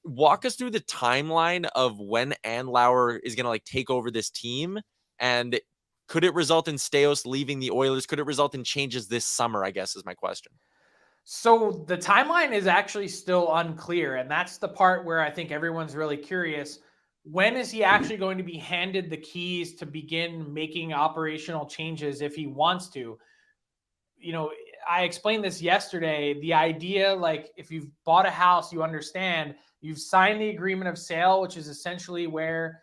walk us through the timeline of when Andlauer is going to like take over this team, and could it result in Staios leaving the Oilers? Could it result in changes this summer, I guess, is my question. So the timeline is actually still unclear, and that's the part where I think everyone's really curious. When is he actually going to be handed the keys to begin making operational changes if he wants to? You know, I explained this yesterday. The idea, like, if you've bought a house, you understand you've signed the agreement of sale, which is essentially where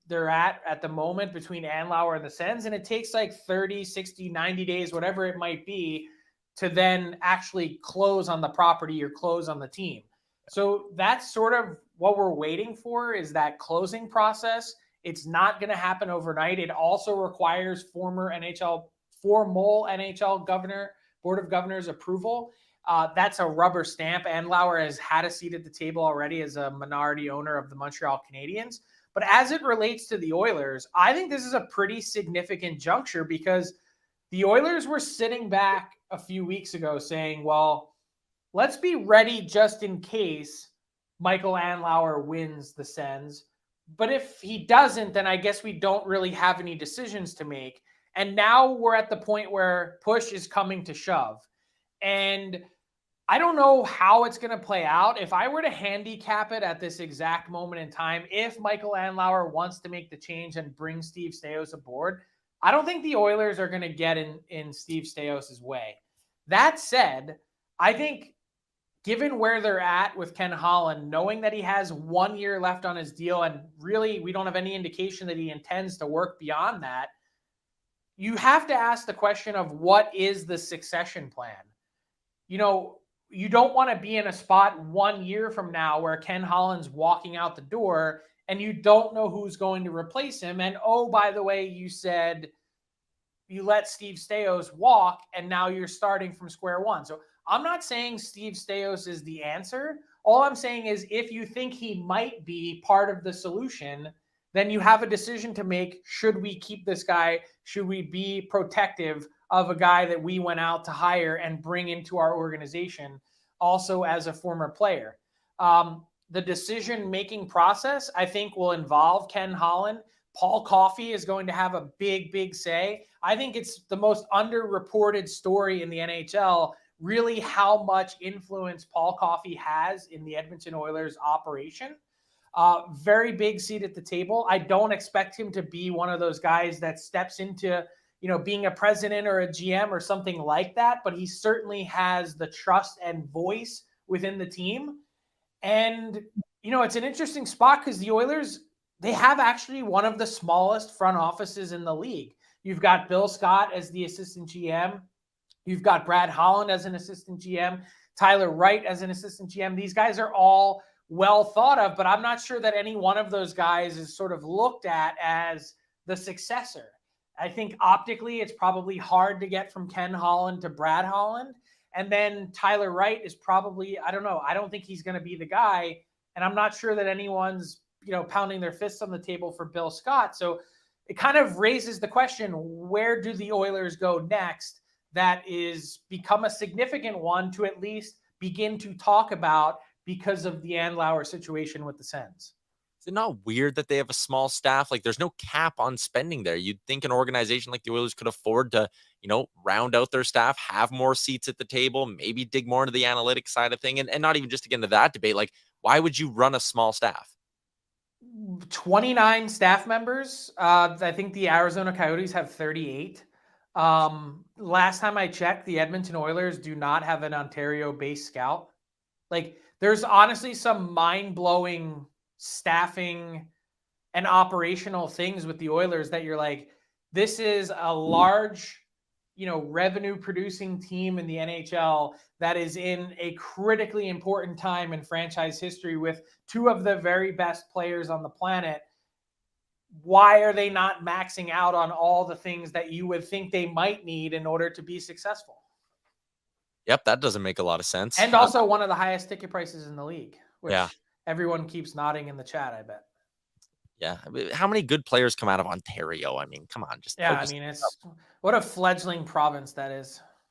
they're at the moment between Andlauer and the Sens. And it takes like 30, 60, 90 days, whatever it might be, to then actually close on the property or close on the team. So that's sort of what we're waiting for, is that closing process. It's not going to happen overnight. It also requires former NHL governor, board of governors approval. That's a rubber stamp. Andlauer has had a seat at the table already as a minority owner of the Montreal Canadiens. But as it relates to the Oilers, I think this is a pretty significant juncture, because the Oilers were sitting back a few weeks ago saying, well, let's be ready just in case Michael Andlauer wins the Sens. But if he doesn't, then I guess we don't really have any decisions to make. And now we're at the point where push is coming to shove. And I don't know how it's going to play out. If I were to handicap it at this exact moment in time, if Michael Andlauer wants to make the change and bring Steve Staios aboard, I don't think the Oilers are going to get in Steve Staios' way. That said, I think given where they're at with Ken Holland, knowing that he has 1 year left on his deal, and really we don't have any indication that he intends to work beyond that, you have to ask the question of what is the succession plan? You know, you don't want to be in a spot 1 year from now where Ken Holland's walking out the door and you don't know who's going to replace him. And, oh, by the way, you said you let Steve Staios walk and now you're starting from square one. So I'm not saying Steve Staios is the answer. All I'm saying is, if you think he might be part of the solution, then you have a decision to make. Should we keep this guy? Should we be protective of a guy that we went out to hire and bring into our organization also as a former player? The decision-making process, I think, will involve Ken Holland. Paul Coffey is going to have a big, big say. I think it's the most underreported story in the NHL, really, how much influence Paul Coffey has in the Edmonton Oilers operation. Very big seat at the table. I don't expect him to be one of those guys that steps into, being a president or a GM or something like that, but he certainly has the trust and voice within the team. And, it's an interesting spot because the Oilers, they have actually one of the smallest front offices in the league. You've got Bill Scott as the assistant GM. You've got Brad Holland as an assistant GM, Tyler Wright as an assistant GM. These guys are all well thought of, but I'm not sure that any one of those guys is sort of looked at as the successor. I think optically it's probably hard to get from Ken Holland to Brad Holland. And then Tyler Wright is probably, I don't know, I don't think he's going to be the guy. And I'm not sure that anyone's, pounding their fists on the table for Bill Scott. So it kind of raises the question, where do the Oilers go next? That is become a significant one to at least begin to talk about because of the Andlauer situation with the Sens. Is it not weird that they have a small staff? Like, there's no cap on spending there. You'd think an organization like the Oilers could afford to, round out their staff, have more seats at the table, maybe dig more into the analytics side of thing, and not even just to get into that debate. Like, why would you run a small staff? 29 staff members. I think the Arizona Coyotes have 38. Last time I checked, the Edmonton Oilers do not have an Ontario-based scout. Like, there's honestly some mind-blowing staffing and operational things with the Oilers that you're like, this is a large, revenue producing team in the NHL that is in a critically important time in franchise history with two of the very best players on the planet. Why are they not maxing out on all the things that you would think they might need in order to be successful? Yep, that doesn't make a lot of sense. And also one of the highest ticket prices in the league, which Yeah. everyone keeps nodding in the chat, I bet. Yeah. I mean, how many good players come out of Ontario? I mean, come on. It's what a fledgling province that is.